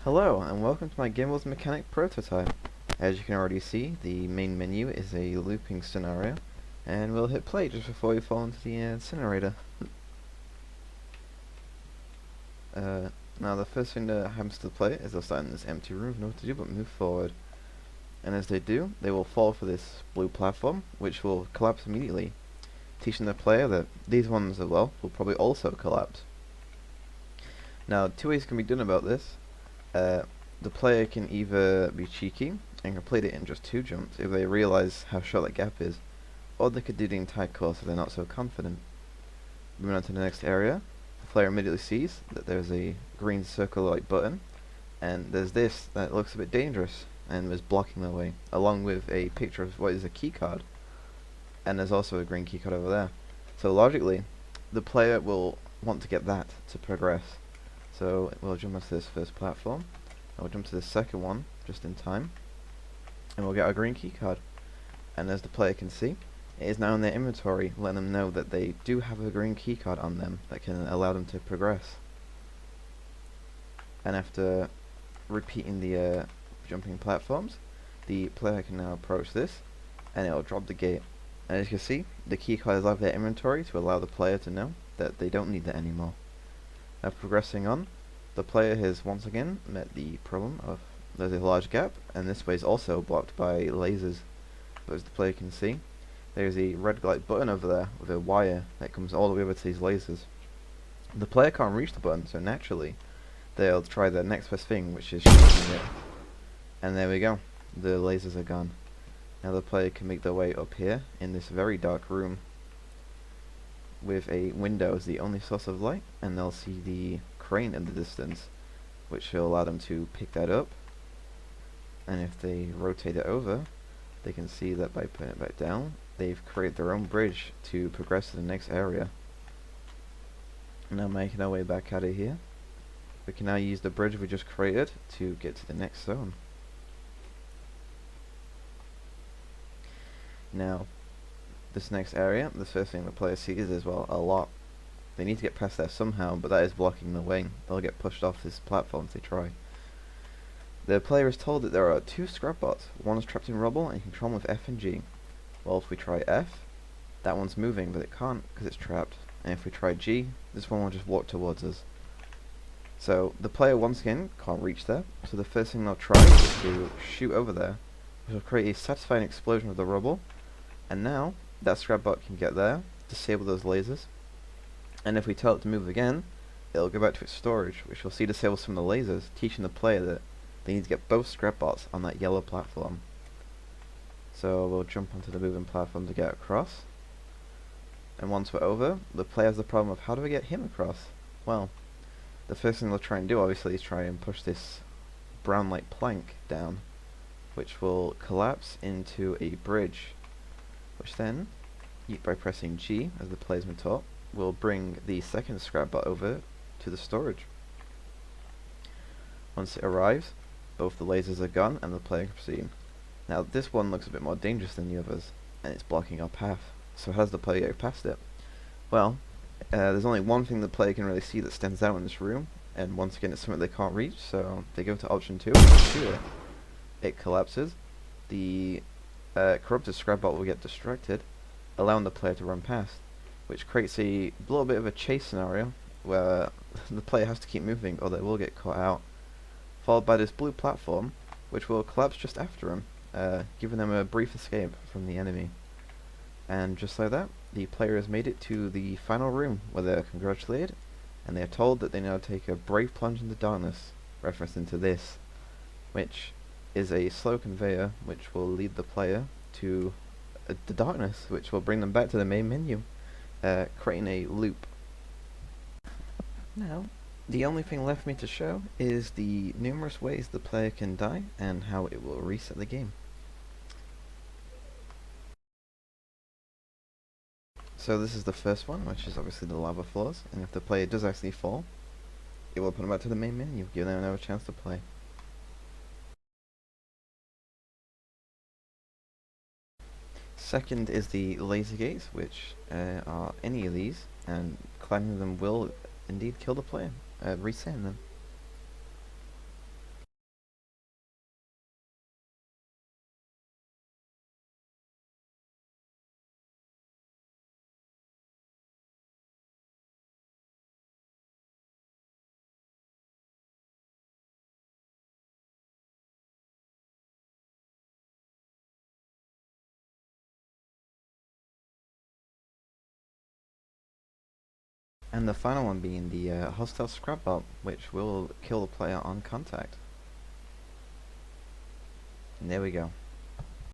Hello, and welcome to my Gimbals Mechanic prototype. As you can already see, the main menu is a looping scenario, and we'll hit play just before we fall into the incinerator. Now the first thing that happens to the player is they'll start in this empty room with nothing to do but move forward. And as they do, they will fall for this blue platform, which will collapse immediately, teaching the player that these ones as well will probably also collapse. Now, two ways can be done about this. The player can either be cheeky and complete it in just 2 jumps if they realize how short that gap is, or they could do the entire course if they're not so confident. Moving on to the next area, the player immediately sees that there's a green circle-like button, and there's this that looks a bit dangerous and is blocking their way, along with a picture of what is a keycard, and there's also a green keycard over there. So logically, the player will want to get that to progress. So we'll jump onto this first platform, and we'll jump to the second one just in time, and we'll get our green keycard. And as the player can see, it is now in their inventory, letting them know that they do have a green keycard on them that can allow them to progress. And after repeating the jumping platforms, the player can now approach this, and it will drop the gate. And as you can see, the keycard is out of their inventory to allow the player to know that they don't need that anymore. Now progressing on, the player has once again met the problem of there's a large gap, and this way is also blocked by lasers. But as the player can see, there's a red light button over there with a wire that comes all the way over to these lasers. The player can't reach the button, so naturally they'll try the next best thing, which is shooting it. And there we go, the lasers are gone. Now the player can make their way up here in this very dark room with a window as the only source of light, and they'll see the crane in the distance, which will allow them to pick that up. And if they rotate it over, they can see that by putting it back down, they've created their own bridge to progress to the next area. Now making our way back out of here, we can now use the bridge we just created to get to the next zone. Now, this next area, the first thing the player sees is, well, a lock. They need to get past there somehow, but that is blocking the way. They'll get pushed off this platform if they try. The player is told that there are 2 scrap bots. One is trapped in rubble and you control them with F and G. Well, if we try F, that one's moving, but it can't because it's trapped. And if we try G, this one will just walk towards us. So the player once again can't reach there, so the first thing they'll try is to shoot over there, which will create a satisfying explosion of the rubble. And now that scrap bot can get there, disable those lasers, and if we tell it to move again, it'll go back to its storage, which will see disable some of the lasers, teaching the player that they need to get both scrap bots on that yellow platform. So we'll jump onto the moving platform to get across, and once we're over, the player has the problem of how do we get him across? Well, the first thing they'll try and do obviously is try and push this brown light plank down, which will collapse into a bridge, which then, by pressing G, as the player's been taught, will bring the second scrap bot over to the storage. Once it arrives, both the lasers are gone and the player can proceed. Now this one looks a bit more dangerous than the others, and it's blocking our path. So how does the player get past it? Well, there's only one thing the player can really see that stands out in this room, and once again it's something they can't reach, so they go to option 2 and shoot it. It collapses. The corrupted scrap bot will get distracted, allowing the player to run past, which creates a little bit of a chase scenario where the player has to keep moving or they will get caught out, followed by this blue platform which will collapse just after him, giving them a brief escape from the enemy. And just like that, the player has made it to the final room where they are congratulated, and they are told that they now take a brave plunge into darkness, referencing to this, which is a slow conveyor which will lead the player to the darkness, which will bring them back to the main menu, creating a loop. Now, the only thing left for me to show is the numerous ways the player can die and how it will reset the game. So this is the first one, which is obviously the lava floors, and if the player does actually fall, it will put them back to the main menu, giving them another chance to play. Second is the laser gates, which are any of these, and climbing them will indeed kill the player, resetting them. And the final one being the hostile scrap bot, which will kill the player on contact. And there we go.